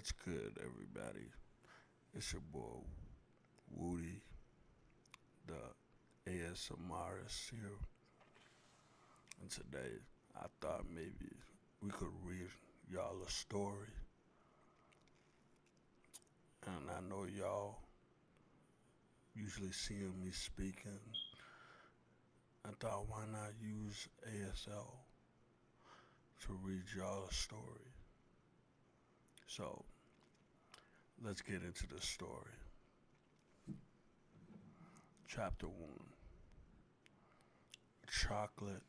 What's good, everybody? It's your boy Whooty Da Owl here, and today I thought maybe we could read y'all a story. And I know y'all usually seeing me speaking. I thought why not use ASL to read y'all a story. So let's get into the story. Chapter 1. A chocolate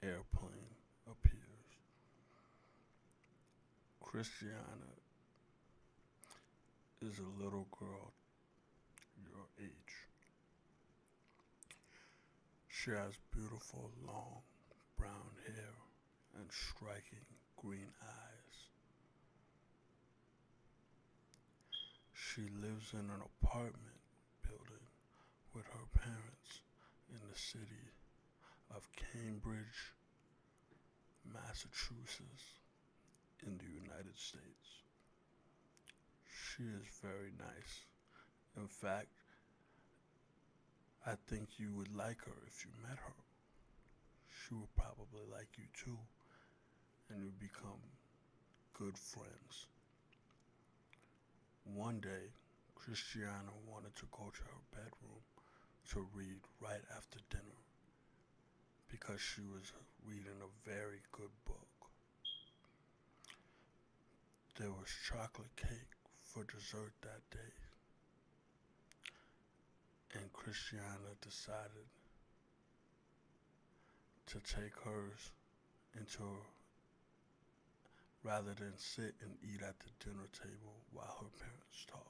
airplane appears. Christiana is a little girl your age. She has beautiful long brown hair and striking green eyes. She lives in an apartment building with her parents in the city of Cambridge, Massachusetts, in the United States. She is very nice. In fact, I think you would like her if you met her. She would probably like you too, and you become good friends. One day, Christiana wanted to go to her bedroom to read right after dinner because she was reading a very good book. There was chocolate cake for dessert that day, and Christiana decided to take hers into rather than sit and eat at the dinner table while her parents talked.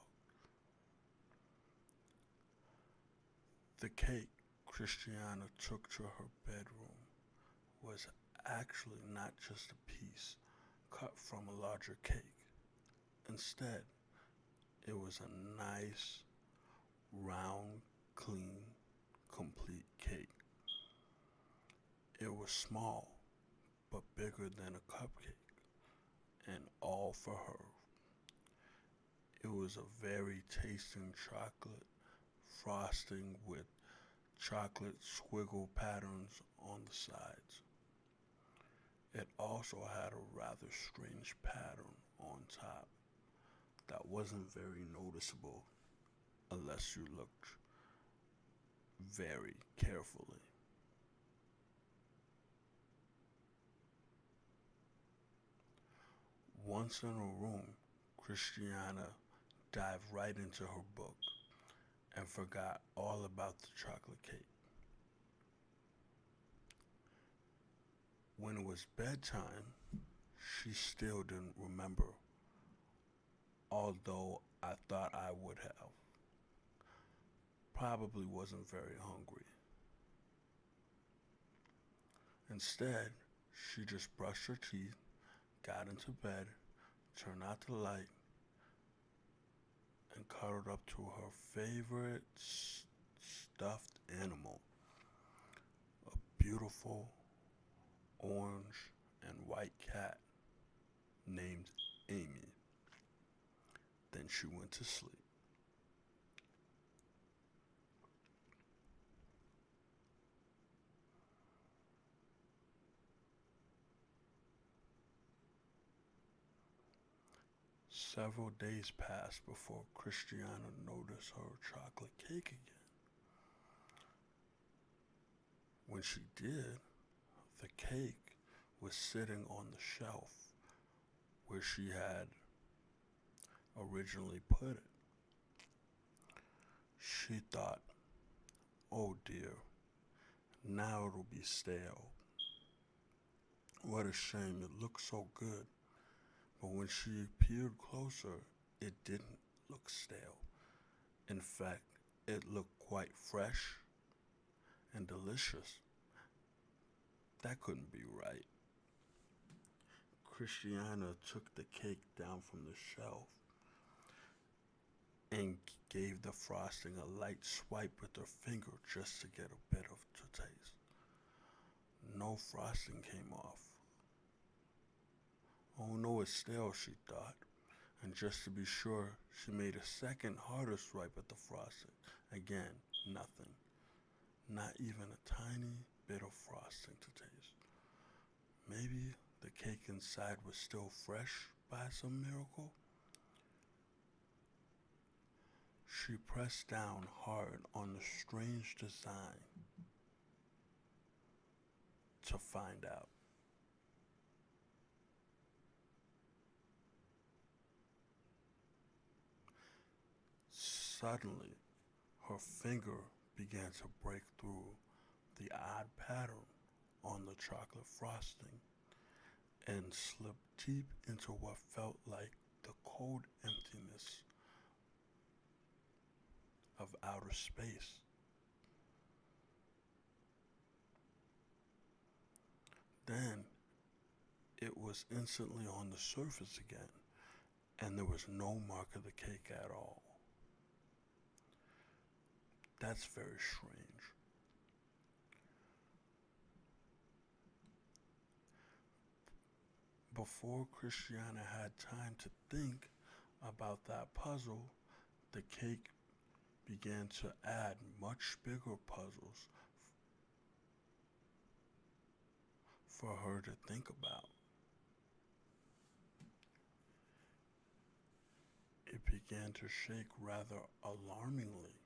The cake Christiana took to her bedroom was actually not just a piece cut from a larger cake. Instead, it was a nice, round, clean, complete cake. It was small, but bigger than a cupcake, and all for her. It was a very tasting chocolate frosting with chocolate squiggle patterns on the sides. It also had a rather strange pattern on top that wasn't very noticeable unless you looked very carefully. Once in a room, Christiana dived right into her book and forgot all about the chocolate cake. When it was bedtime, she still didn't remember, although I thought I would have. Probably wasn't very hungry. Instead, she just brushed her teeth, got into bed, turned out the light, and cuddled up to her favorite stuffed animal, a beautiful orange and white cat named Amy. Then she went to sleep. Several days passed before Christiana noticed her chocolate cake again. When she did, the cake was sitting on the shelf where she had originally put it. She thought, oh dear, now it'll be stale. What a shame, it looked so good. But when she peered closer, it didn't look stale. In fact, it looked quite fresh and delicious. That couldn't be right. Christiana took the cake down from the shelf and gave the frosting a light swipe with her finger just to get a bit of the taste. No frosting came off. Oh no, it's stale, she thought. And just to be sure, she made a second harder swipe at the frosting. Again, nothing. Not even a tiny bit of frosting to taste. Maybe the cake inside was still fresh by some miracle? She pressed down hard on the strange design to find out. Suddenly, her finger began to break through the odd pattern on the chocolate frosting and slip deep into what felt like the cold emptiness of outer space. Then it was instantly on the surface again, and there was no mark of the cake at all. That's very strange. Before Christiana had time to think about that puzzle, the cake began to add much bigger puzzles for her to think about. It began to shake rather alarmingly.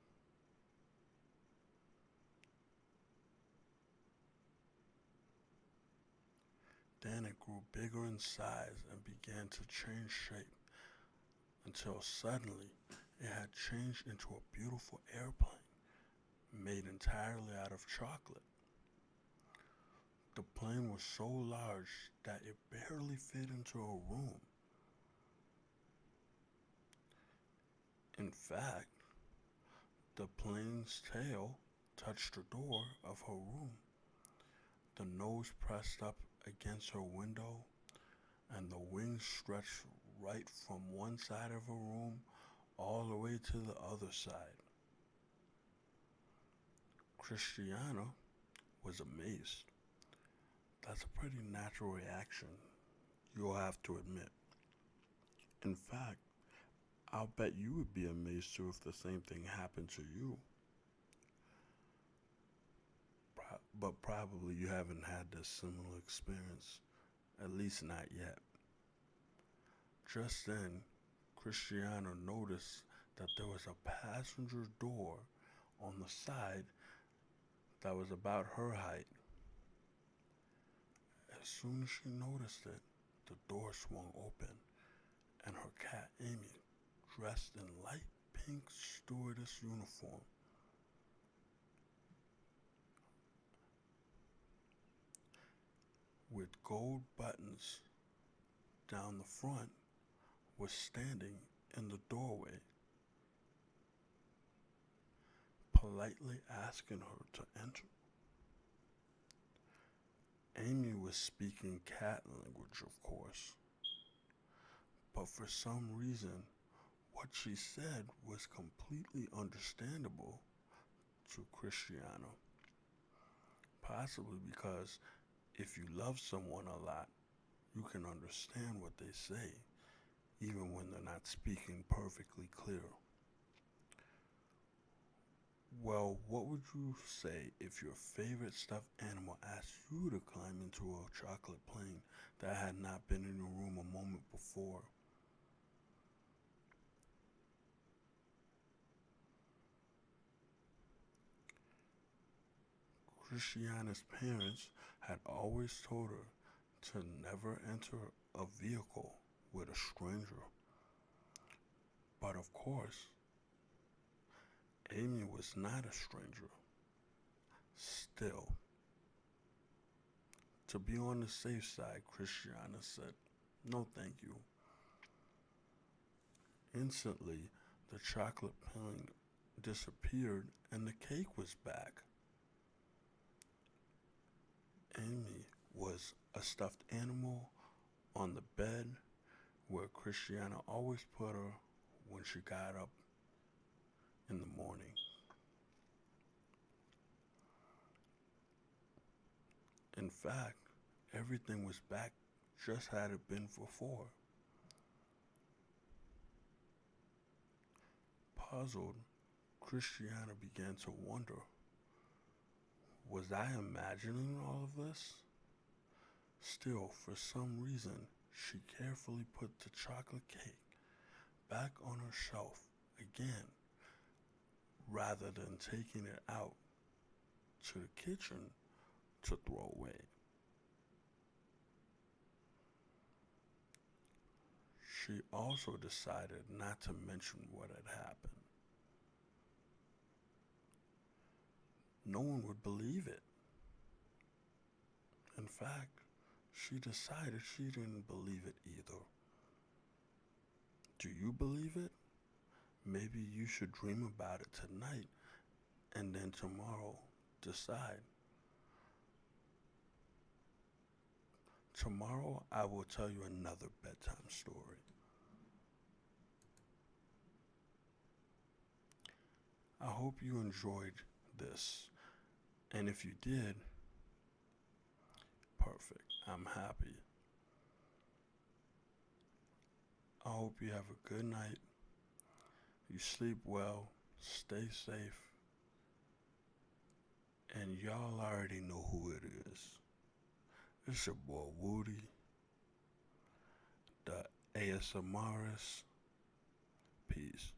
Then it grew bigger in size and began to change shape until suddenly it had changed into a beautiful airplane made entirely out of chocolate. The plane was so large that it barely fit into a room. In fact, the plane's tail touched the door of her room, the nose pressed up against her window, and the wings stretched right from one side of her room all the way to the other side. Christiana was amazed. That's a pretty natural reaction, you'll have to admit. In fact, I'll bet you would be amazed too if the same thing happened to you. But probably you haven't had this similar experience, at least not yet. Just then, Christiana noticed that there was a passenger door on the side that was about her height. As soon as she noticed it, the door swung open and her cat Amy, dressed in light pink stewardess uniform, with gold buttons down the front, was standing in the doorway, politely asking her to enter. Amy was speaking cat language, of course, but for some reason, what she said was completely understandable to Christiana. Possibly because if you love someone a lot, you can understand what they say, even when they're not speaking perfectly clear. Well, what would you say if your favorite stuffed animal asked you to climb into a chocolate plane that had not been in your room a moment before? Christiana's parents had always told her to never enter a vehicle with a stranger. But of course, Amy was not a stranger. Still, to be on the safe side, Christiana said, "No, thank you." Instantly, the chocolate plane disappeared and the cake was back. Amy was a stuffed animal on the bed where Christiana always put her when she got up in the morning. In fact, everything was back just had it been before. Puzzled, Christiana began to wonder, was I imagining all of this? Still, for some reason, she carefully put the chocolate cake back on her shelf again, rather than taking it out to the kitchen to throw away. She also decided not to mention what had happened. No one would believe it. In fact, she decided she didn't believe it either. Do you believe it? Maybe you should dream about it tonight and then tomorrow decide. Tomorrow I will tell you another bedtime story. I hope you enjoyed this. And if you did, perfect. I'm happy. I hope you have a good night. You sleep well, stay safe, and y'all already know who it is. It's your boy Whooty, the ASMRist. Peace.